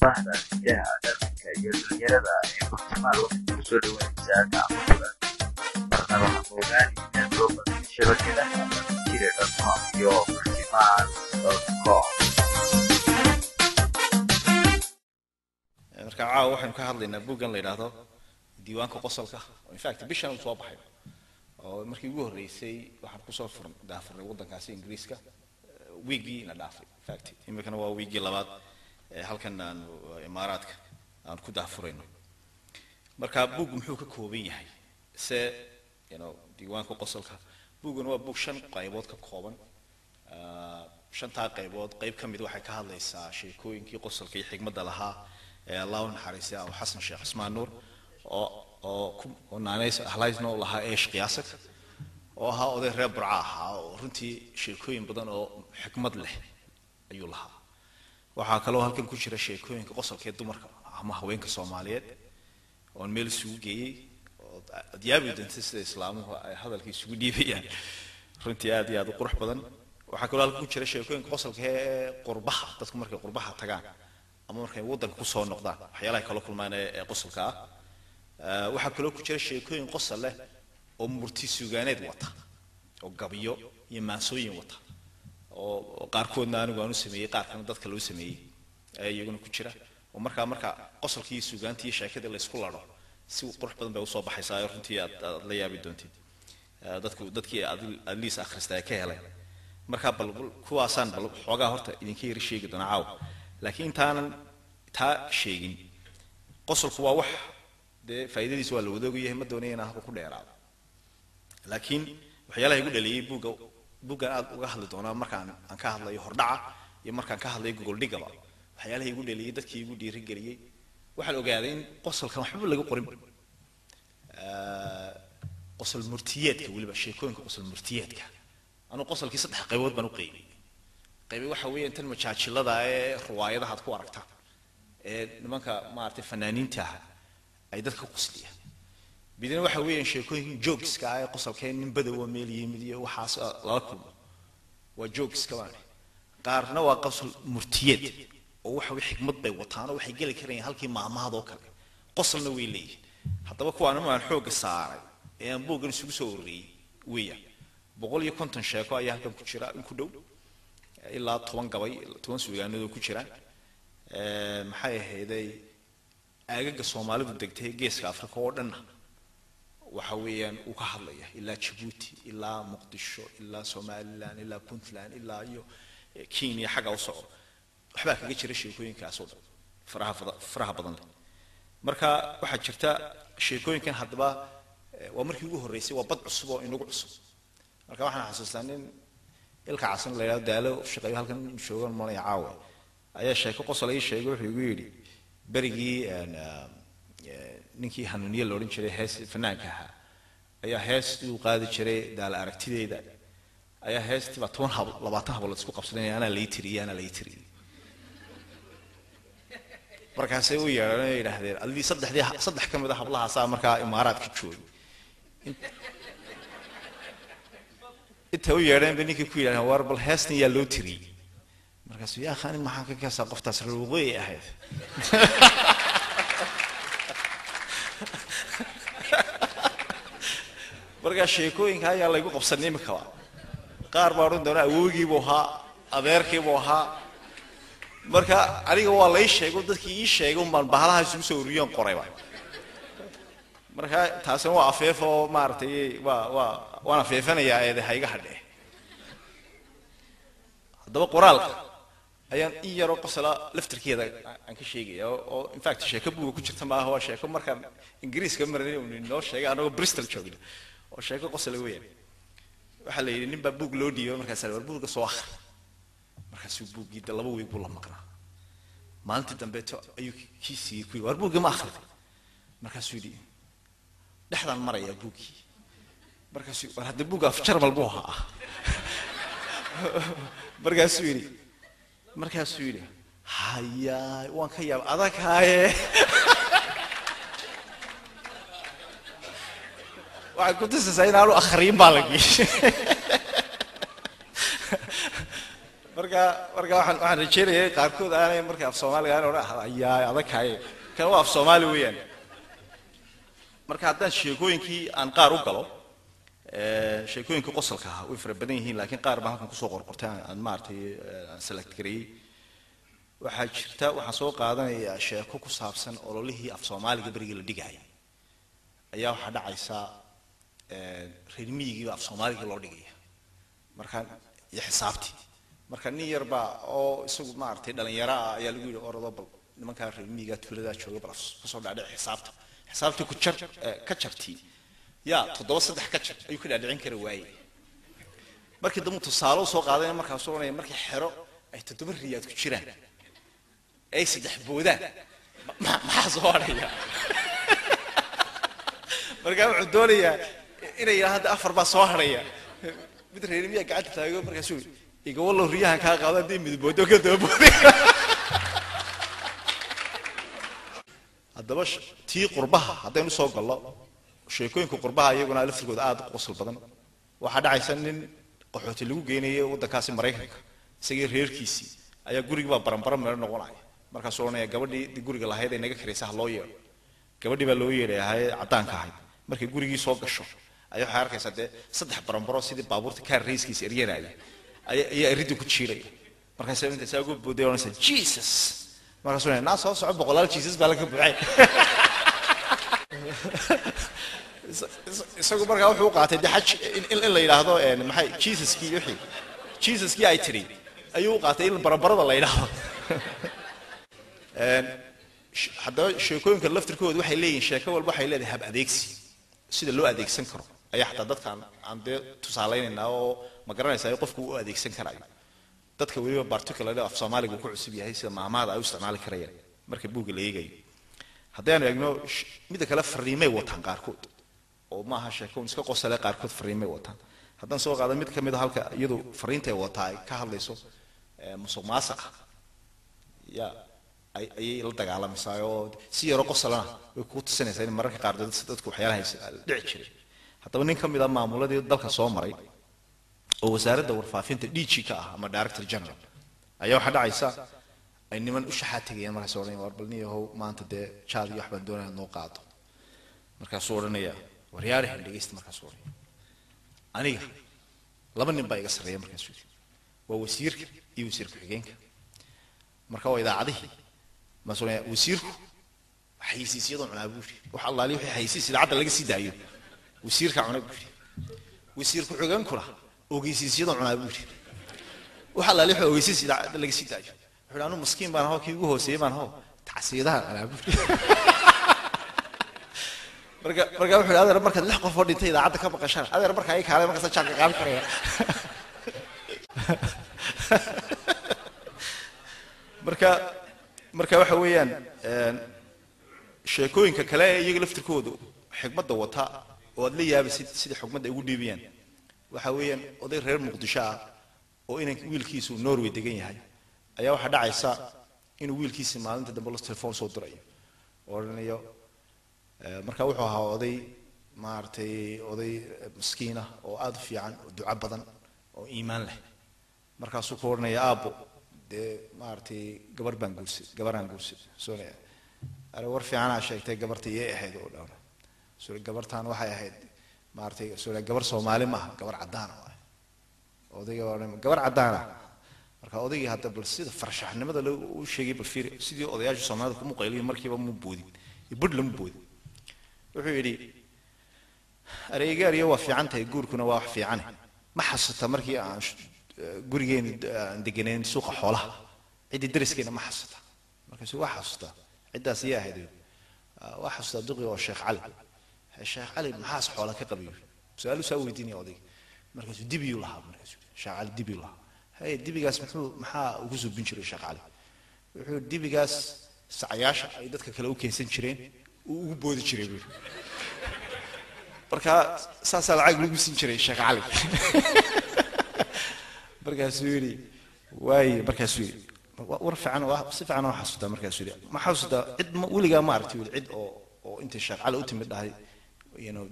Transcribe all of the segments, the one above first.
bahda hidaha dhaqanka iyo dhalinyarada ee Bartamaha waxay kusoo dhaweynaysaa gacmahooda marnaba ha ogaani inaad soo badin shabakadaha jire.com iyo bartimaha.com. marka caawa waxaan ka hadlaynaa buuggan la yiraahdo diiwaanka qosolka in fact bishan uu soo baxay oo markii ugu horeysay waxaan ku soo daafurnay waddankaasi Ingiriiska weekii ina dhaafay in fact imikana waa weekii labaad halkan aan Imaaraadka aan ku daafurayno marka buug muxuu ka kooban yahay se diiwaanka qosolka buuggan waa buug 5 qaybood ka kooban shanta qaybood qayb kamid waxay ka hadlaysaa sheekooyinkii qosolka iyo xigmadda lahaa الله نحرسه أو حسن الشيخ اسمه نور أو نانيس أهلايزنا الله إيش قياسك أو ها أو ذي ربعها أو رنتي شيكوين بدن أو حكمة له أيو لها وحاكلوها كم كشرة شيكوين كقصة كده مركب هم هوين كصوماليات ونميل سوقي ديابي دنتس الإسلام هذا الكي سوقي فيه رنتي هذا قرح بدن وحاكلوها كم كشرة شيكوين كقصة كقربها تذكر مركب قربها تجان ama markay waddanka ku soo noqdaan waxyaalaha kala kulmaan ee qosolka waxa kale oo ku jira sheekooyin qosol leh oo murti sugaaneed wata oo gabiyo iyo maasooyin wata oo qaarkoodna anigu aanu sameeyay qaarkana dadka loo sameeyay iyaguna ku jira oo marka qosolkii sugaantii sheekada la isku laro si qurux badan bay u soo baxaysaa runtii aad la yaabi doontid dadkii adliis akhristay ka helay marka bal kuwaasaan bal xoogaa horta idinka yar sheegi doona caaw لكن تا شيء قصر قواوح ده فائدة دي سؤال وده جيه ما دوني أنا هقول كله لكن وحياله يقول لي بوجا وجهل دونا مركان أن كهلا يهردع يمركان كهلا يقول دي قبل وحياله يقول لي ده كي يقول دي رجلي وحلو قاعدين قصر كم حب اللي قريب قصر المرتيات كولي بشيكون قصر المرتيات أنا قصر كي صدق قيود بنوقي qaybi waxa weeye inta majaajilada ee ruwaayadaha aad ku aragtaa nimanka maartay fanaaniinta ay dadka qosliya bidina waxa weeye sheekooyin jokeska ay qosolkeen nin badaw meel yimid iyo waxaas la kulmo waa jokes kaban qaarna waa qosol murtiyad oo waxa weeye xigmad bay wataan oo waxay gali kareen halkii maamahad oo kale qosolna way leeyihiin haddaba kuwaana ma xoog saaray ee buugan isugu soo ururiyay weeya 150 sheeko ayaa halkan ku jira in ku dhow ilaa 10 gabay 10 suugaanadu ku jiraan maxay ahaydey aagaga Soomaalidu degtay geeska Afrika oo dhan waxa weeyaan uu ka hadlaya ilaa Djibouti ilaa Muqdisho ilaa Somaliland ilaa Puntland ilaa iyo Kenya xaga u soo waxba kaga jira sheekooyinkaas oo faraha badan marka waxa jirta sheekooyinkan hadaba waa markii ugu horeysay waa bad cusub oo inagu cusub marka waxaan xasuustaa ilka casan la yiraahdo daalo shaqeeyo halkan shoogan malay caawa ayaa sheeko qosol ay sheegay wuxuu igu yiri barigii ninkii hanuuniye loo oran jiray hees fanaanka ayaa hees uu qaadi jiray daal aragtideeda ayaa heestii 20 hablood isku qabsadeen ana leeytiri markaas ay u yiraahdeen alli saddex kamid ah hablaha saa marka Imaaraadka joogay inta uu yeeran baninkii ku yiraahdo war bal heestan yaa loo tiri markaas yaa khani maxaa ka kaasa qoftaas ruuqay ahayd marka sheekooyinka ayaa lagu qabsanay imika qaar baa oran doona awowgii buu ahaa adeerkii buu ahaa marka aniga waa la sheego dadkii ii sheegay baan bahalaha isugu soo uriyeen qorayba marka taasina waa afeefo maartay waa afeefanayaa ee hayga hadhe hadaba qoraalka ayaan in yaro qosla laftirkeeda aan ka sheegaya oo in fact sheeko buuga ku jirta ma aha waa sheeko markaan Ingiriiska maray oo noo sheegay anagoo Bristol joogay oo sheeko qosla weeyaan waxa la yiri nin baa buug loo dhiibay markaas war buuga soo akhri markaas uu buugii laba week buu la maqnaa maalintii dambe ayuu kiisii ku war buuga ma akhri markaas uu yiri dhaxdan maraya buugi markaas war hadda buuga afjar balbuu ahaa markaas uu yiri haya waan ka yaab adag haaye waxa ku tusaysaa inaanu akhriin baa lagi waxaan rajaynayaa qaarkood aanay markaa af Soomaaliga aan oran ayaa adag hay kan waa af Soomaali weeyaan marka haddaan sheekooyinkii aan qaar u galo sheekooyinka qosolka ah way fara badan yihiin laakiin qaar baan halkan ku soo qorqortay aan maartay select gareeyay waxaa jirta waxaan soo qaadanayaa sheeko ku saabsan ololihii af Soomaaliga bariga la dhigay ayaa waxa dhacaysa reer miyiga af Soomaaliga loo dhigay markaan xisaabtii marka nin yarba oo isagu maartay dhalinyaro ah ayaa lagu yiri orado bal nimanka reer miyiga tuulada jooga bal soo dhacday xisaabta ku jar ka jartii ya 7 ka jar ayuu ka dhacin kara waayay markii dad tusaalo soo qaadeen markaa soo oranay markii xero ay 7 riyaad ku jiraan ay 3 boodaan maxaa soo haraya markaa wuxuu doonayaa inay yiraahdo 4 baa soo haraya mid reer miyiga gacanta taago markaa soo iga wallo riyahan ka qaadan dii mid boodo ka dabooday haddaba tii qurbaha haddaynu soo gallo sheekooyinka qurbaha iyaguna laftirkooda aad u qosol badan waxa dhacaysa nin qaxooti lagu geenayo waddankaasi Mareykanka isagii reerkiisii ayaa guriga baranbaran meel noqonaya markaas oo oranaya gabadhii guriga lahayd ay naga kiraysaa loo yeero gabadhii baa loo yeeray cadaanka ahayd markay gurigii soo gasho ayaa waxa arkaysa 3 baranbaro sidii baabuurta ka rayskiisa eryanaya ayaa iridu ku jiiray markaas inta saagu booday oo Jesus markaas oo naas soo socod boqolaal Jesus baa laga buuxay isagu markaa wuxuu qaatay xaj in la yiraahdo maxay Jesus-kii ay tiri ayuu qaatay in barabarada la yiraahdo haddaba sheekooyinka laftirkooda waxay leeyihiin sheeko walba waxay leedahay hab adeegsi sida loo adeegsan karo ayaa xataa dadkan aan tusaaleynayna oo ma garanaysaa qofku uu adeegsan karayo dadka waliba particularly af Soomaaliga ku cusub yahay sida maamada ay u isticmaali karayaan marka buuga la eegayo haddaan eegno mid kale fariimay wataan qaarkood oo ma aha sheeko iska qosale qaarkood fariimay wataan haddaan soo qaado mid kamid ah halka iyadu fariintay wataa ay ka hadlayso musuqmaasuqa ya ay la dagaalamaysaa oo si yar qosolana way ku tusinaysaa in mararka qaar dadku waxyaalaha dhici jiray haddaba nin kamid ah maamuladii dalka soo maray oo wasaaradda warfaafinta DG ka ah ama Director General ayaa waxa dhacaysa ay niman u shaxaatagayeen markaas oo war balniyahow maanta de jaad iyo waxbaan doonayna noo qaado markaas oo oranaya waryaaraha dhageysta markaas oo aniga laba nin baa iga sareeyay markaas waa wasiirka iyo wasiirka xigeenka marka waa idaacadii mas'uuliyad wasiirku xayisiisyada cunaabuuri waxa Allah leeyahay xayisiis idaacada laga sii daayo wasiirka cunaabuuri wasiirku xigeenkuna ogeysiisyada cunaabuuri waxa Allah leeyahay ogeysiis idaacada laga sii daayo xulaanu miskiin baan hoo kii ugu hooseeyay baan hoo tacsiidaha cunaabuuri marka wuxuu adeer marka 6 qof oo dhintay idaacada ka maqashaan adeer marka ay kaalay marka sajac ka qaal karaya marka waxa weeyaan sheekooyinka kale iyaga laftirkooda xigmadda wata oo aad la yaabisid sida xigmadda ugu dhiibiyaan waxa weeyaan oday reer Muqdisho ah oo inay wiilkiisu Norway degan yahay ayaa waxa dhacaysa in wiilkiisa maalinta dambe la telefoon soo diray oranayo marka wuxuu ahaa oday maartay oday miskiin ah oo aad u fiican oo duco badan oo iimaan leh markaas uu koornay aabo de maartay gabaraan guursi soo ara war fiican ah sheegtay gabartii ay ahayd oo dhaw soo gabartaan waxay ahayd maartay soo gabar Soomaali ma aha gabar cadaan ah odayga waa gabar cadaan ah marka odaygii hadda bal sida farshaxnimada uu sheegay bal fiir sidii odayaasha Soomaalida ku muqayliyay markiiba mu boodin ibudlam boodin wuxuu yiri areegaariyo waa fiican tahay guurkuna waa wax fiican ma xasata markii aan gurigeen deganeen suuqa xoolaha cid dariskeena ma xasata markaas waa xasata cidaas yaa ahayd waa xasata duqi oo Sheekh Cali maxaas xoola ka qabiyo su'aalu soo weydiinay oday markaas dibiyo lahaa markaas Sheekh Cali dibiyo lahaa hay dibigaas maxaa ugu soo bin jiray Sheekh Cali wuxuu dibigaas sacayaasha ay dadka kale u keensan jireen ugu boodi jiray marka saasa lacag lagu siin jiray Sheekh Cali markaas yiri way markaas yiri war fiican oo si fiican oo xasuusta markaas yiri ma xasuusta cid waliga ma aragtay cid oo inta Sheekh Cali u timid dhahay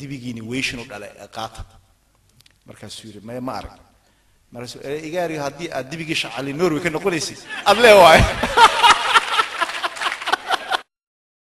dibigiini weeshin u dhalay qaata markaas yiri ma arag markaasuu igaariyo haddii aad dibigii shacali norway ka noqonaysid adlee waaye